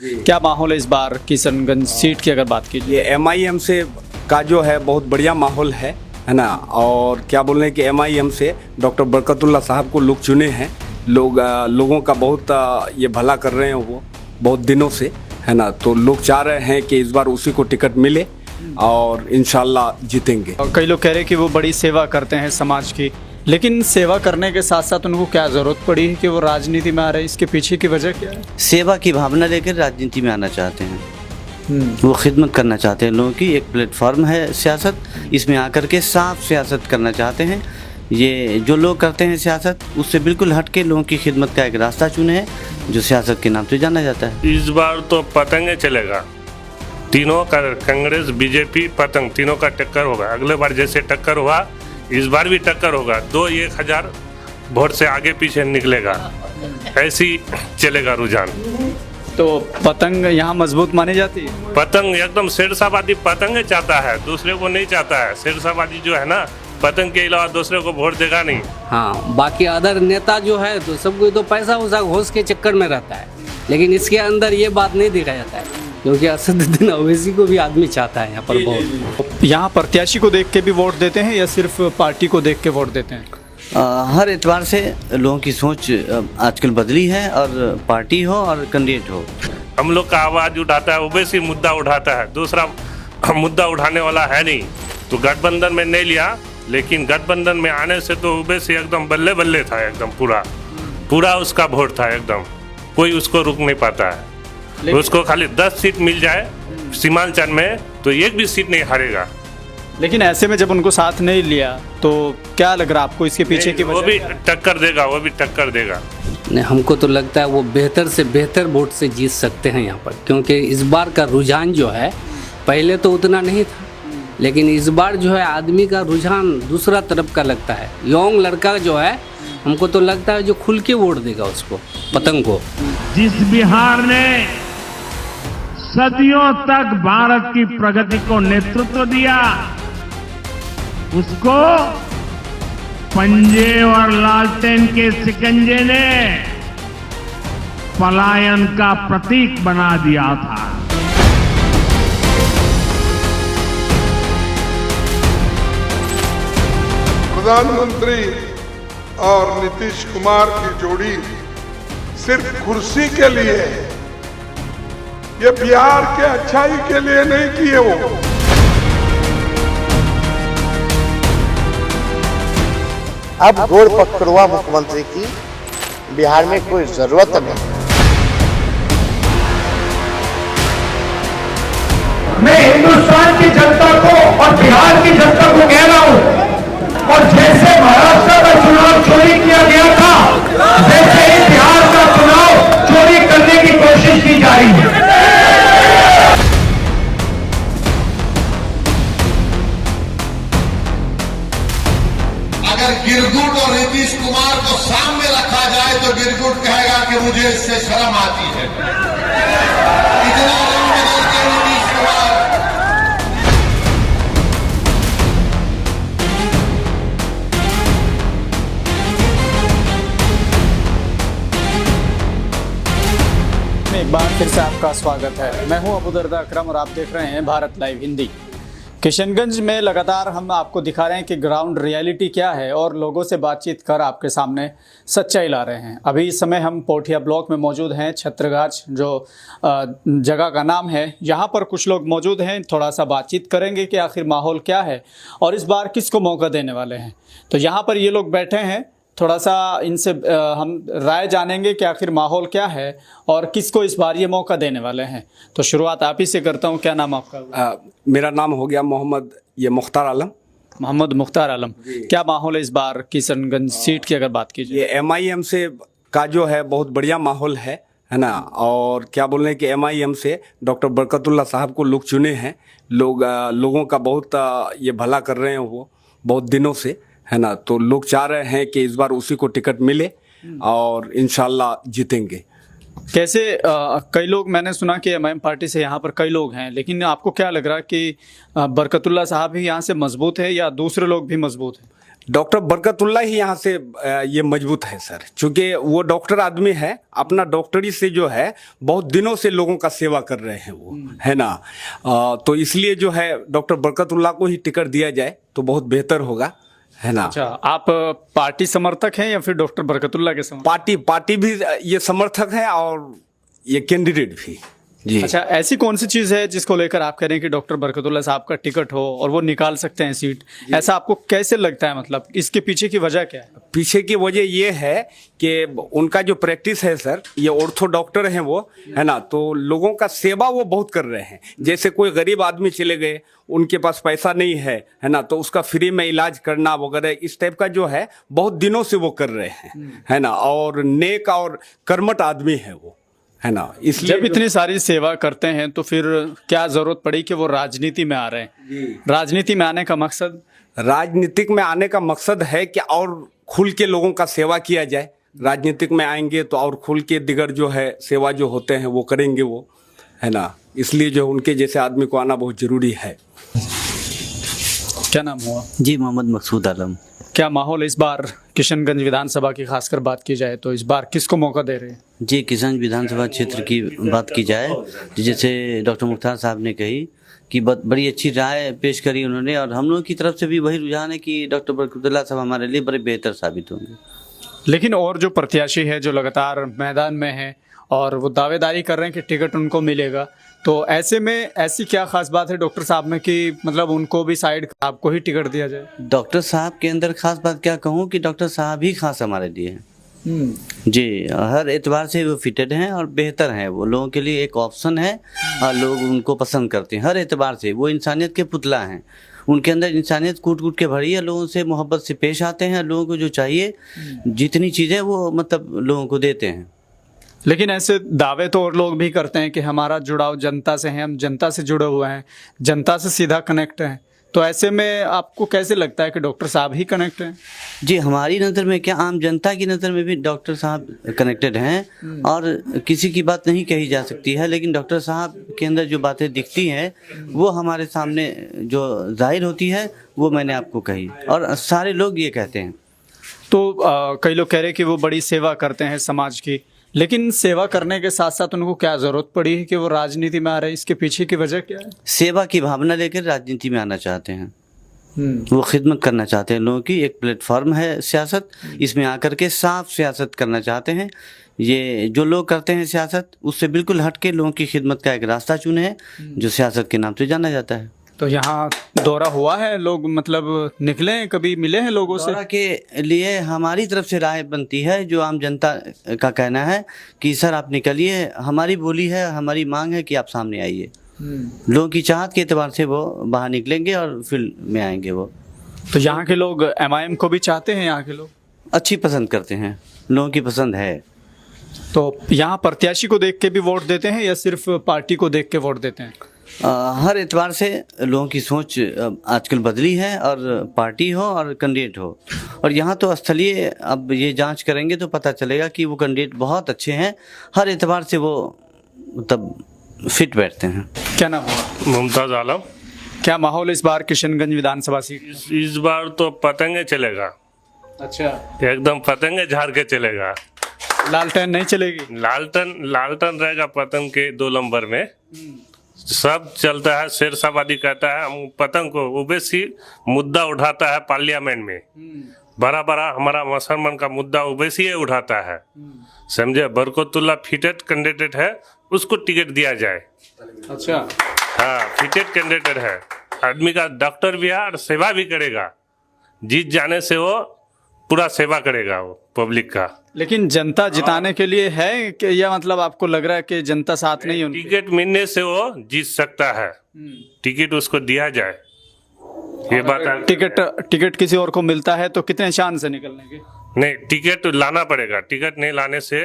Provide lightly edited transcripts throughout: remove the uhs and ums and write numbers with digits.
क्या माहौल है इस बार किशनगंज सीट की अगर बात कीजिए? ये एमआईएम से का जो है बहुत बढ़िया माहौल है ना। और क्या बोल रहे हैं कि एमआईएम से डॉक्टर बरकतुल्ला साहब को लोग चुने हैं। लोगों का बहुत ये भला कर रहे हैं वो बहुत दिनों से, है ना। तो लोग चाह रहे हैं कि इस बार उसी को टिकट मिले और इंशाल्लाह जीतेंगे। और कई लोग कह रहे हैं कि वो बड़ी सेवा करते हैं समाज की, लेकिन सेवा करने के साथ साथ उनको क्या ज़रूरत पड़ी है कि वो राजनीति में आ रहे हैं? इसके पीछे की वजह क्या है? सेवा की भावना लेकर राजनीति में आना चाहते हैं। वो खिदमत करना चाहते हैं लोगों की। एक प्लेटफॉर्म है सियासत, इसमें आकर के साफ सियासत करना चाहते हैं। ये जो लोग करते हैं सियासत, उससे बिल्कुल हट के लोगों की खिदमत का एक रास्ता चुने हैं जो सियासत के नाम से जाना जाता है। इस बार तो पतंगे चलेगा। तीनों का कांग्रेस बीजेपी पतंग तीनों का टक्कर होगा। अगले बार जैसे टक्कर हुआ इस बार भी टक्कर होगा। 2-1000 वोट से आगे पीछे निकलेगा, ऐसी चलेगा रुझान। तो पतंग यहाँ मजबूत मानी जाती है? पतंग एकदम शेरशाहबादी पतंग चाहता है, दूसरे को नहीं चाहता है। शेरशाहबादी जो है ना, पतंग के अलावा दूसरे को वोट देगा नहीं। हाँ, बाकी अदर नेता जो है तो सबको तो पैसा वैसा घोष के चक्कर में रहता है, लेकिन इसके अंदर ये बात नहीं देखा जाता है, क्योंकि असदुद्दीन ओवैसी को भी आदमी चाहता है यहाँ पर वोट। यहाँ प्रत्याशी को देख के भी वोट देते हैं या सिर्फ पार्टी को देख के वोट देते हैं? हर एतबार से लोगों की सोच आजकल बदली है, और पार्टी हो और कैंडिडेट हो। हम लोग का आवाज़ उठाता है, ओबीसी मुद्दा उठाता है, दूसरा मुद्दा उठाने वाला है नहीं। तो गठबंधन में नहीं लिया, लेकिन गठबंधन में आने से तो ओबीसी एकदम बल्ले बल्ले था, एकदम पूरा उसका वोट था एकदम। कोई उसको रुक नहीं पाता है। उसको खाली 10 सीट मिल जाए सीमांचल में तो एक भी सीट नहीं हारेगा। लेकिन ऐसे में जब उनको साथ नहीं लिया तो क्या लग रहा है आपको इसके पीछे की वजह? वो भी टक्कर देगा। नहीं, हमको तो लगता है वो बेहतर से बेहतर वोट से जीत सकते हैं यहाँ पर, क्योंकि इस बार का रुझान जो है, पहले तो उतना नहीं था, लेकिन इस बार जो है आदमी का रुझान दूसरा तरफ का लगता है। यंग लड़का जो है, हमको तो लगता है जो खुल के वोट देगा उसको, पतंग को। जिस बिहार ने सदियों तक भारत की प्रगति को नेतृत्व दिया, उसको पंजे और लालटेन के शिकंजे ने पलायन का प्रतीक बना दिया था। प्रधानमंत्री और नीतीश कुमार की जोड़ी सिर्फ कुर्सी के लिए, ये बिहार के अच्छाई के लिए नहीं किए वो। अब गोड़ पकड़ुआ मुख्यमंत्री की बिहार में कोई जरूरत नहीं। मैं हिंदुस्तान की जनता को और बिहार की जनता को कह रहा हूं, और जैसे महाराष्ट्र का चुनाव चोरी किया गया था, वैसे ही बिहार का चुनाव चोरी करने की कोशिश की जा रही है। अगर गिरगुट और नीतीश कुमार को सामने रखा जाए तो गिरगुट कहेगा कि मुझे इससे शर्म आती है। इतना रंग बदलते नीतीश कुमार। एक बार फिर से आपका स्वागत है। मैं हूं अबूदर्दा अकरम और आप देख रहे हैं भारत लाइव हिंदी। किशनगंज में लगातार हम आपको दिखा रहे हैं कि ग्राउंड रियलिटी क्या है और लोगों से बातचीत कर आपके सामने सच्चाई ला रहे हैं। अभी इस समय हम पोठिया ब्लॉक में मौजूद हैं। छत्रगाछ जो जगह का नाम है, यहाँ पर कुछ लोग मौजूद हैं। थोड़ा सा बातचीत करेंगे कि आखिर माहौल क्या है और इस बार किसको मौका देने वाले हैं। तो यहाँ पर ये लोग बैठे हैं, थोड़ा सा इनसे हम राय जानेंगे कि आखिर माहौल क्या है और किसको इस बार ये मौका देने वाले हैं। तो शुरुआत आप ही से करता हूँ। क्या नाम आपका? मेरा नाम हो गया मुख्तार आलम। मोहम्मद मुख्तार आलम। क्या माहौल है इस बार किशनगंज सीट की अगर बात कीजिए? ये एमआईएम से का जो है बहुत बढ़िया माहौल है ना। और क्या बोल रहे हैं कि एमआईएम से डॉक्टर बरकतुल्ला साहब को लोग चुने हैं। लोगों का बहुत ये भला कर रहे हैं वो बहुत दिनों से, है ना। तो लोग चाह रहे हैं कि इस बार उसी को टिकट मिले और इंशाल्लाह जीतेंगे। कैसे कई लोग, मैंने सुना कि एमआईएम पार्टी से यहाँ पर कई लोग हैं, लेकिन आपको क्या लग रहा है कि बरकतुल्ला साहब ही यहाँ से मजबूत है या दूसरे लोग भी मजबूत हैं? डॉक्टर बरकतुल्ला ही यहाँ से ये मजबूत है सर, क्योंकि वो डॉक्टर आदमी है, अपना डॉक्टरी से जो है बहुत दिनों से लोगों का सेवा कर रहे हैं वो, है ना। तो इसलिए जो है डॉक्टर बरकतुल्ला को ही टिकट दिया जाए तो बहुत बेहतर होगा, है ना। अच्छा, आप पार्टी समर्थक हैं या फिर डॉक्टर बरकतुल्ला के समर्थक? पार्टी भी ये समर्थक है और ये कैंडिडेट भी जी। अच्छा, ऐसी कौन सी चीज है जिसको लेकर आप कह रहे हैं कि डॉक्टर बरकतुल्ला साहब का टिकट हो और वो निकाल सकते हैं सीट? ऐसा आपको कैसे लगता है, मतलब इसके पीछे की वजह क्या है? पीछे की वजह ये है कि उनका जो प्रैक्टिस है सर, ये ऑर्थो डॉक्टर हैं वो, है ना, तो लोगों का सेवा वो बहुत कर रहे हैं। जैसे कोई गरीब आदमी चले गए, उनके पास पैसा नहीं है ना, तो उसका फ्री में इलाज करना वगैरह इस टाइप का जो है बहुत दिनों से वो कर रहे हैं, है ना। और नेक और कर्मठ आदमी है वो, है ना। इसलिए जब इतनी सारी सेवा करते हैं तो फिर क्या जरूरत पड़ी कि वो राजनीति में आ रहे हैं? राजनीति में आने का मकसद? राजनीतिक में आने का मकसद है कि और खुल के लोगों का सेवा किया जाए। राजनीतिक में आएंगे तो और खुल के दिगर जो है सेवा जो होते हैं वो करेंगे वो, है ना। इसलिए जो उनके जैसे आदमी को आना बहुत जरूरी है। क्या नाम हुआ? जी, मोहम्मद मकसूद आलम। क्या माहौल इस बार किशनगंज विधानसभा की खासकर बात की जाए तो इस बार किसको मौका दे रहे हैं? जी, किशनगंज विधानसभा क्षेत्र की बात की जाए तो जैसे डॉक्टर मुख्तार साहब ने कही कि बड़ी अच्छी राय पेश करी उन्होंने, और हम लोगों की तरफ से भी वही रुझान है कि डॉक्टर बरकतुल्ला साहब हमारे लिए बड़े बेहतर साबित होंगे। लेकिन और जो प्रत्याशी है जो लगातार मैदान में है और वो दावेदारी कर रहे हैं कि टिकट उनको मिलेगा, तो ऐसे में ऐसी क्या खास बात है डॉक्टर साहब में कि मतलब उनको भी साइड आपको ही टिकट दिया जाए? डॉक्टर साहब के अंदर खास बात क्या कहूँ कि डॉक्टर साहब ही खास हमारे लिए हैं जी। हर एतबार से वो फिटेड हैं और बेहतर हैं, वो लोगों के लिए एक ऑप्शन है और लोग उनको पसंद करते हैं। हर एतबार से वो इंसानियत के पुतला हैं, उनके अंदर इंसानियत कूट कूट के भरी है, लोगों से मोहब्बत से पेश आते हैं, लोगों को जो चाहिए जितनी चीज़ें वो मतलब लोगों को देते हैं। लेकिन ऐसे दावे तो और लोग भी करते हैं कि हमारा जुड़ाव जनता से है, हम जनता से जुड़े हुए हैं, जनता से सीधा कनेक्ट हैं, तो ऐसे में आपको कैसे लगता है कि डॉक्टर साहब ही कनेक्ट हैं? जी, हमारी नज़र में क्या, आम जनता की नज़र में भी डॉक्टर साहब कनेक्टेड हैं और किसी की बात नहीं कही जा सकती है, लेकिन डॉक्टर साहब के अंदर जो बातें दिखती हैं वो हमारे सामने जो जाहिर होती है वो मैंने आपको कही और सारे लोग ये कहते हैं। तो कई लोग कह रहे हैं कि वो बड़ी सेवा करते हैं समाज की, लेकिन सेवा करने के साथ साथ उनको क्या जरूरत पड़ी है कि वो राजनीति में आ रहे हैं? इसके पीछे की वजह क्या है? सेवा की भावना लेकर राजनीति में आना चाहते हैं, वो खिदमत करना चाहते हैं लोगों की। एक प्लेटफॉर्म है सियासत, इसमें आकर के साफ सियासत करना चाहते हैं। ये जो लोग करते हैं सियासत उससे बिल्कुल हट के लोगों की खिदमत का एक रास्ता चुने हैं जो सियासत के नाम से जाना जाता है। तो यहाँ दौरा हुआ है, लोग मतलब निकले हैं, कभी मिले हैं लोगों से? दौरा के लिए हमारी तरफ से राय बनती है, जो आम जनता का कहना है कि सर आप निकलिए, हमारी बोली है, हमारी मांग है कि आप सामने आइए। लोगों की चाहत के एतबार से वो बाहर निकलेंगे और फील्ड में आएंगे वो। तो यहाँ के लोग MIM को भी चाहते हैं? यहाँ के लोग अच्छी पसंद करते हैं, लोगों की पसंद है। तो यहाँ प्रत्याशी को देख के भी वोट देते हैं या सिर्फ पार्टी को देख के वोट देते हैं? हर एतबार से लोगों की सोच आजकल बदली है, और पार्टी हो और कैंडिडेट हो, और यहाँ तो स्थलीय अब ये जांच करेंगे तो पता चलेगा कि वो कैंडिडेट बहुत अच्छे हैं, हर एतबार से वो मतलब फिट बैठते हैं। क्या नाम है? मुमताज आलम। क्या माहौल इस बार किशनगंज विधानसभा सीट? इस बार तो पतंगे चलेगा। अच्छा, एकदम पतंगे झाड़ के चलेगा। लालटेन नहीं चलेगी? लालटन रहेगा पतंग के 2 नंबर में। सब चलता है, शेरशाहबादी कहता है, हम पतंग को ओबीसी मुद्दा उठाता है पार्लियामेंट में, बड़ा बड़ा हमारा मुसलमान का मुद्दा ओबीसी उठाता है, समझे। बरकतुल्ला फिटेड कैंडिडेट है, उसको टिकट दिया जाए। अच्छा, हाँ, फिटेड कैंडिडेट है, आदमी का डॉक्टर भी है और सेवा भी करेगा, जीत जाने से वो पूरा सेवा करेगा वो पब्लिक का। लेकिन जनता जिताने के लिए है कि या मतलब आपको लग रहा है कि जनता साथ नहीं है? टिकट मिलने से वो जीत सकता है, टिकट उसको दिया जाए, ये बात है। टिकट किसी और को मिलता है तो कितने चांस से निकलने के? नहीं, टिकट लाना पड़ेगा, टिकट नहीं लाने से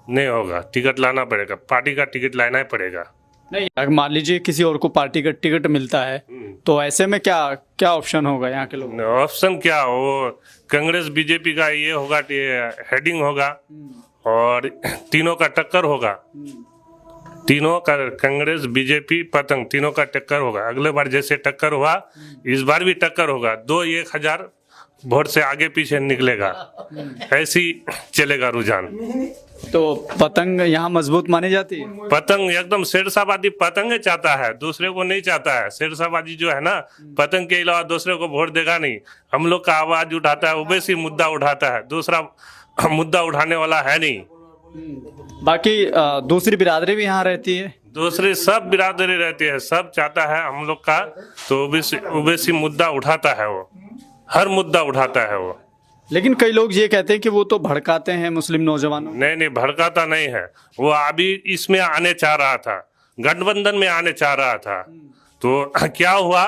नहीं होगा, टिकट लाना पड़ेगा, पार्टी का टिकट लाना ही पड़ेगा। नहीं, अगर मान लीजिए किसी और को पार्टी का टिकट मिलता है तो ऐसे में क्या क्या ऑप्शन होगा यहाँ के लोग? ऑप्शन क्या हो, कांग्रेस बीजेपी का ये होगा, हेडिंग होगा और तीनों का टक्कर होगा, तीनों का कांग्रेस बीजेपी पतंग तीनों का टक्कर होगा। अगले बार जैसे टक्कर हुआ इस बार भी टक्कर होगा, 2 1000 वोट से आगे पीछे निकलेगा, ऐसी चलेगा रुझान। तो पतंग यहाँ मजबूत मानी जाती है। पतंग एकदम शेरशाहबाजी पतंग चाहता है, दूसरे को नहीं चाहता है। शेरशाहबाजी जो है ना, पतंग के अलावा दूसरे को वोट देगा नहीं। हम लोग का आवाज उठाता है, ओबीसी मुद्दा उठाता है, दूसरा मुद्दा उठाने वाला है नहीं। बाकी दूसरी बिरादरी भी यहाँ रहती है। दूसरी सब बिरादरी रहती है, सब चाहता है हम लोग का, तो ओबीसी मुद्दा उठाता है, वो हर मुद्दा उठाता है वो। लेकिन कई लोग ये कहते हैं कि वो तो भड़काते हैं मुस्लिम नौजवानों। नहीं, भड़काता नहीं है वो। अभी इसमें आने चाह रहा था, गठबंधन में आने चाह रहा था, तो क्या हुआ,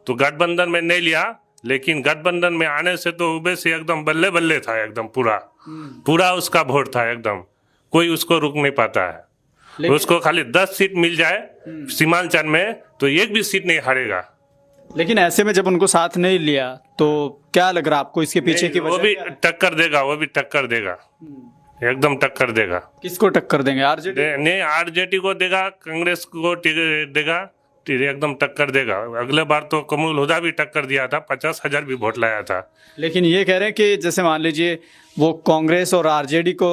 तो गठबंधन में नहीं लिया। लेकिन गठबंधन में आने से तो ओबीसी एकदम बल्ले बल्ले था, एकदम पूरा उसका वोट था एकदम। कोई उसको रुक नहीं पाता है। उसको खाली 10 सीट मिल जाए सीमांचल में तो एक भी सीट नहीं हारेगा। लेकिन ऐसे में जब उनको साथ नहीं लिया तो क्या लग रहा आपको इसके पीछे की वजह? वो भी टक्कर देगा, वो भी टक्कर देगा, एकदम टक्कर देगा। किसको टक्कर देंगे? आरजेडी नहीं, आरजेडी को देगा, कांग्रेस को देगा, एकदम टक्कर देगा। अगले बार तो कमल हुदा भी टक्कर दिया था, 50,000 भी वोट लाया था। लेकिन ये कह रहे हैं कि जैसे मान लीजिए वो कांग्रेस और आरजेडी को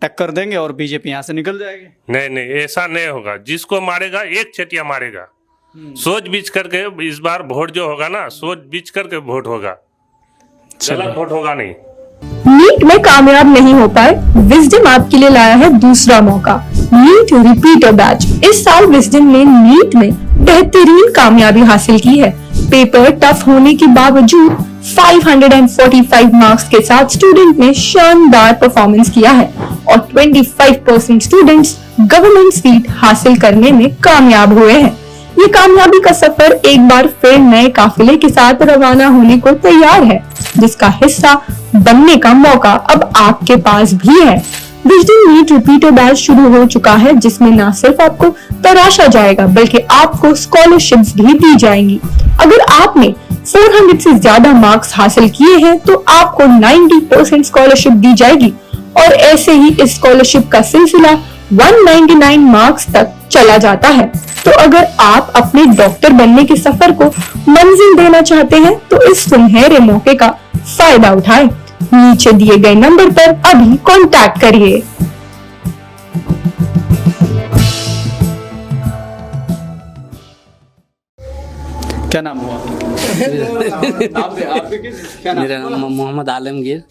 टक्कर देंगे और बीजेपी यहाँ से निकल जाएगी। नहीं, ऐसा नहीं होगा। जिसको मारेगा एक चटिया मारेगा। सोच बीच करके इस बार वोट जो होगा ना, सोच बीच करके वोट होगा, गलत वोट होगा नहीं। नीट में कामयाब नहीं हो पाए, विजडम आपके लिए लाया है दूसरा मौका, नीट रिपीटर बैच। इस साल विजडम ने नीट में बेहतरीन कामयाबी हासिल की है। पेपर टफ होने के बावजूद 545 मार्क्स के साथ स्टूडेंट ने शानदार परफॉर्मेंस किया है और 25% स्टूडेंट्स गवर्नमेंट सीट हासिल करने में कामयाब हुए हैं। ये कामयाबी का सफर एक बार फिर नए काफिले के साथ रवाना होने को तैयार है, जिसका हिस्सा बनने का मौका अब आपके पास भी है। विजडम नीट रिपीटर बैच शुरू हो चुका है, जिसमें न सिर्फ आपको तराशा जाएगा बल्कि आपको स्कॉलरशिप्स भी दी जाएंगी। अगर आपने 400 से ज्यादा मार्क्स हासिल किए हैं तो आपको 90% स्कॉलरशिप दी जाएगी और ऐसे ही इस स्कॉलरशिप का सिलसिला 199 मार्क्स तक चला जाता है। तो अगर आप अपने डॉक्टर बनने के सफर को मंजिल देना चाहते हैं तो इस सुनहरे मौके का फायदा उठाएं। नीचे दिए गए नंबर पर अभी कांटेक्ट करिए। क्या नाम हुआ? मेरा नाम मोहम्मद आलमगीर।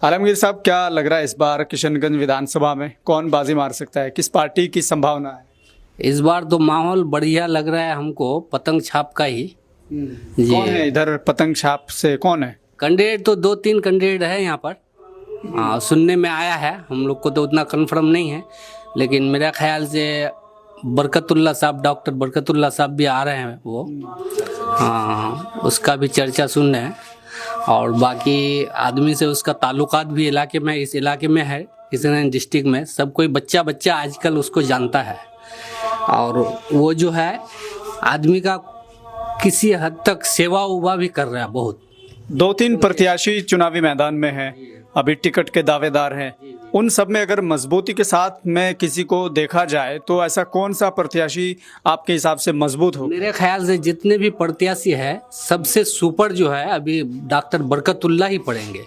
आलमगीर साहब, क्या लग रहा है इस बार किशनगंज विधानसभा में कौन बाजी मार सकता है? किस पार्टी की संभावना है? इस बार तो माहौल बढ़िया लग रहा है हमको, पतंग छाप का ही। जी। कौन है इधर पतंग छाप से? कौन है कैंडिडेट? तो 2-3 कैंडिडेट है यहाँ पर। सुनने में आया है, हम लोग को तो उतना कंफर्म नहीं है, लेकिन मेरा ख्याल से बरकतुल्ला साहब, डॉक्टर बरकतुल्ला साहब भी आ रहे हैं वो। हाँ, उसका भी चर्चा सुन रहे हैं। और बाकी आदमी से उसका ताल्लुकात भी इलाके में, इस इलाके में है, किशनगंज डिस्ट्रिक्ट में। सब कोई बच्चा आजकल उसको जानता है और वो जो है आदमी का किसी हद तक सेवा उवा भी कर रहा है बहुत। 2-3 प्रत्याशी चुनावी मैदान में हैं, अभी टिकट के दावेदार हैं। उन सब में अगर मजबूती के साथ में किसी को देखा जाए तो ऐसा कौन सा प्रत्याशी आपके हिसाब से मजबूत हो? मेरे ख्याल से जितने भी प्रत्याशी है सबसे सुपर जो है अभी डॉक्टर बरकतुल्ला ही पड़ेंगे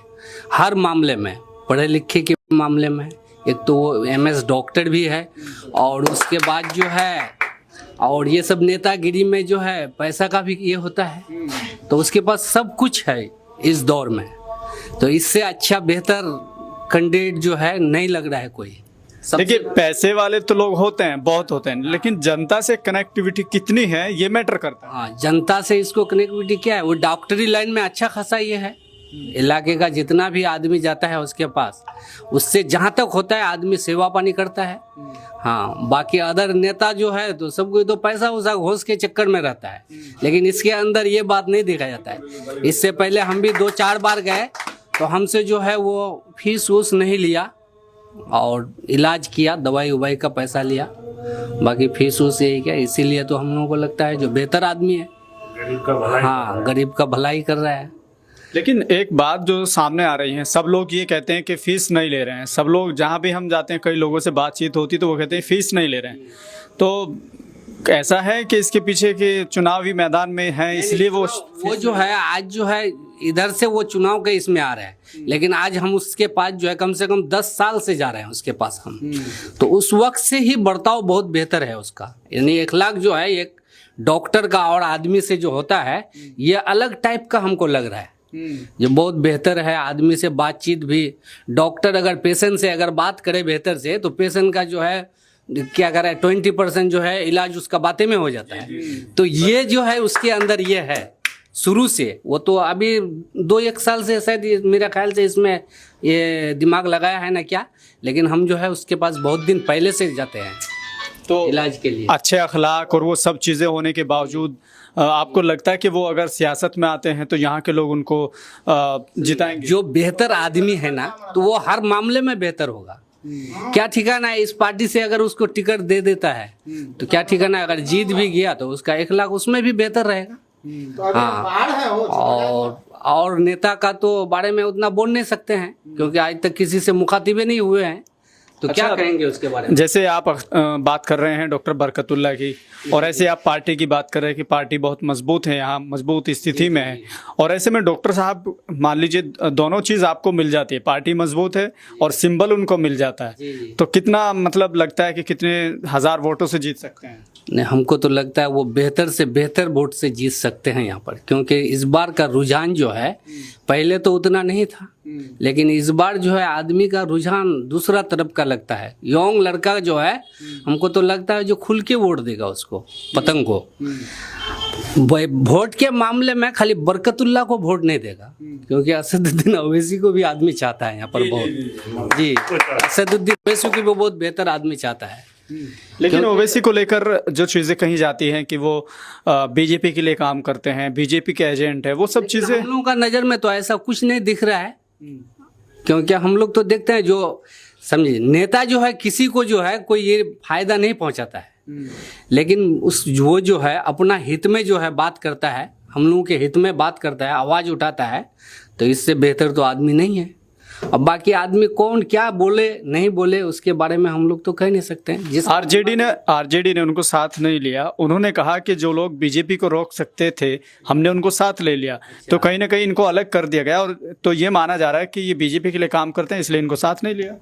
हर मामले में, पढ़े लिखे के मामले में। एक तो वो MS डॉक्टर भी है और उसके बाद जो है और ये सब नेतागिरी में जो है पैसा का भी ये होता है, तो उसके पास सब कुछ है इस दौर में। तो इससे अच्छा बेहतर कैंडिडेट जो है नहीं लग रहा है कोई। देखिए, पैसे वाले तो लोग होते हैं, बहुत होते हैं, लेकिन जनता से कनेक्टिविटी कितनी है ये मैटर करता है। हाँ, जनता से इसको कनेक्टिविटी क्या है, वो डॉक्टरी लाइन में अच्छा खासा ये है। इलाके का जितना भी आदमी जाता है उसके पास, उससे जहाँ तक होता है आदमी सेवा पानी करता है। हाँ, बाकी अदर नेता जो है तो सबको तो पैसा उसा घोष के चक्कर में रहता है, लेकिन इसके अंदर ये बात नहीं देखा जाता है। इससे पहले हम भी 2-4 बार गए तो हमसे जो है वो फीस वूस नहीं लिया और इलाज किया, दवाई उवाई का पैसा लिया, बाकी फीस वूस यही क्या। इसीलिए तो हम लोगों को लगता है जो बेहतर आदमी है, हाँ, गरीब का भलाई कर रहा है। लेकिन एक बात जो सामने आ रही है, सब लोग ये कहते हैं कि फीस नहीं ले रहे हैं। सब लोग जहाँ भी हम जाते हैं, कई लोगों से बातचीत होती तो वो कहते हैं फीस नहीं ले रहे हैं। तो ऐसा है कि इसके पीछे के चुनावी मैदान में है, इसलिए वो जो है आज जो है इधर से वो चुनाव के इसमें आ रहा है, लेकिन आज हम उसके पास जो है कम से कम 10 साल से जा रहे हैं उसके पास हम। तो उस वक्त से ही बर्ताव बहुत बेहतर है उसका, यानी इखलाक जो है एक डॉक्टर का और आदमी से जो होता है ये अलग टाइप का हमको लग रहा है। ये बहुत बेहतर है, आदमी से बातचीत भी, डॉक्टर अगर पेशेंट से अगर बात करे बेहतर से तो पेशेंट का जो है क्या करे 20% जो है इलाज उसका बातें में हो जाता है। तो ये जो है उसके अंदर ये है शुरू से, वो तो अभी 2-1 साल से शायद मेरा ख्याल से इसमें ये दिमाग लगाया है ना क्या, लेकिन हम जो है उसके पास बहुत दिन पहले से जाते हैं तो इलाज के लिए। अच्छे अखलाक और वो सब चीज़ें होने के बावजूद आपको लगता है कि वो अगर सियासत में आते हैं तो यहाँ के लोग उनको जिताएंगे? जो बेहतर आदमी है ना तो वो हर मामले में बेहतर होगा। क्या ठिकाना है इस पार्टी से अगर उसको टिकट दे देता है तो क्या ठिकाना है, अगर जीत भी गया तो उसका इखलाक उसमें भी बेहतर रहेगा। हाँ, और नेता का तो बारे में उतना बोल नहीं सकते हैं क्योंकि आज तक किसी से मुखातिबे नहीं हुए हैं, तो अच्छा, क्या कहेंगे उसके बारे में। जैसे आप बात कर रहे हैं डॉक्टर बरकतुल्ला की, और ऐसे आप पार्टी की बात कर रहे हैं कि पार्टी बहुत मजबूत है, यहाँ मजबूत स्थिति में है, और ऐसे में डॉक्टर साहब मान लीजिए दोनों चीज़ आपको मिल जाती है, पार्टी मजबूत है और सिंबल उनको मिल जाता है, तो कितना मतलब लगता है कि कितने हजार वोटों से जीत सकते हैं? नहीं, हमको तो लगता है वो बेहतर से बेहतर वोट से जीत सकते हैं यहाँ पर, क्योंकि इस बार का रुझान जो है पहले तो उतना नहीं था, लेकिन इस बार जो है आदमी का रुझान दूसरा तरफ का लगता है। यंग लड़का जो है हमको तो लगता है जो खुल के वोट देगा उसको, पतंग को। वोट के मामले में खाली बरकतुल्ला को वोट नहीं देगा, क्योंकि असदुद्दीन ओवैसी को भी आदमी चाहता है यहाँ पर बहुत। जी, असदुद्दीन ओवैसी को भी बहुत बेहतर आदमी चाहता है। लेकिन ओवैसी को लेकर जो चीज़ें कही जाती हैं कि वो बीजेपी के लिए काम करते हैं, बीजेपी के एजेंट है, वो सब चीज़ें हम लोगों का नज़र में तो ऐसा कुछ नहीं दिख रहा है, क्योंकि हम लोग तो देखते हैं जो समझिए नेता जो है किसी को जो है कोई ये फायदा नहीं पहुंचाता है, लेकिन वो जो है अपना हित में जो है बात करता है, हम लोगों के हित में बात करता है, आवाज़ उठाता है, तो इससे बेहतर तो आदमी नहीं है। अब बाकी आदमी कौन क्या बोले नहीं बोले उसके बारे में हम लोग तो कह नहीं सकते हैं। जिस आरजेडी ने उनको साथ नहीं लिया, उन्होंने कहा कि जो लोग बीजेपी को रोक सकते थे हमने उनको साथ ले लिया, तो कहीं ना कहीं इनको अलग कर दिया गया, और तो ये माना जा रहा है कि ये बीजेपी के लिए काम करते हैं इसलिए इनको साथ नहीं लिया।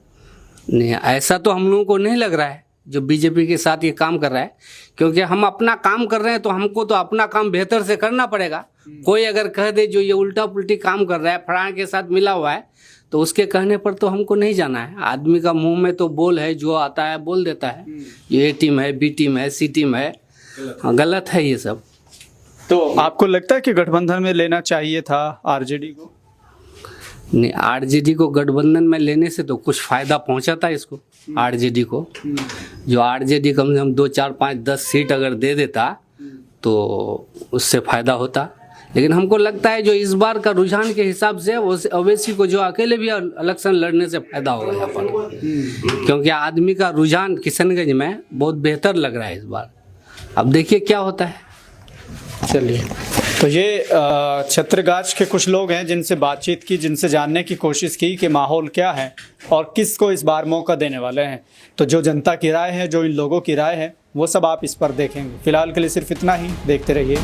नहीं, ऐसा तो हम लोगों को नहीं लग रहा है जो बीजेपी के साथ ये काम कर रहा है, क्योंकि हम अपना काम कर रहे हैं तो हमको तो अपना काम बेहतर से करना पड़ेगा। कोई अगर कह दे जो ये उल्टा पुल्टी काम कर रहा है, फलाने के साथ मिला हुआ है, तो उसके कहने पर तो हमको नहीं जाना है। आदमी का मुंह में तो बोल है, जो आता है बोल देता है, ये टीम है, बी टीम है, सी टीम है, गलत है ये सब। तो आपको लगता है कि गठबंधन में लेना चाहिए था आरजेडी को? नहीं, आरजेडी को गठबंधन में लेने से तो कुछ फायदा पहुंचा था इसको, आरजेडी को। जो आरजेडी कम से कम 2, 4, 5, 10 सीट अगर दे देता तो उससे फायदा होता, लेकिन हमको लगता है जो इस बार का रुझान के हिसाब से ओवैसी को जो अकेले भी इलेक्शन लड़ने से फायदा होगा यहाँ पर, क्योंकि आदमी का रुझान किशनगंज में बहुत बेहतर लग रहा है इस बार। अब देखिए क्या होता है। चलिए, तो ये छत्रगाछ के कुछ लोग हैं जिनसे बातचीत की, जिनसे जानने की कोशिश की कि माहौल क्या है और किसको इस बार मौका देने वाले हैं। तो जो जनता की राय है, जो इन लोगों की राय है, वो सब आप इस पर देखेंगे। फिलहाल के लिए सिर्फ इतना ही, देखते रहिए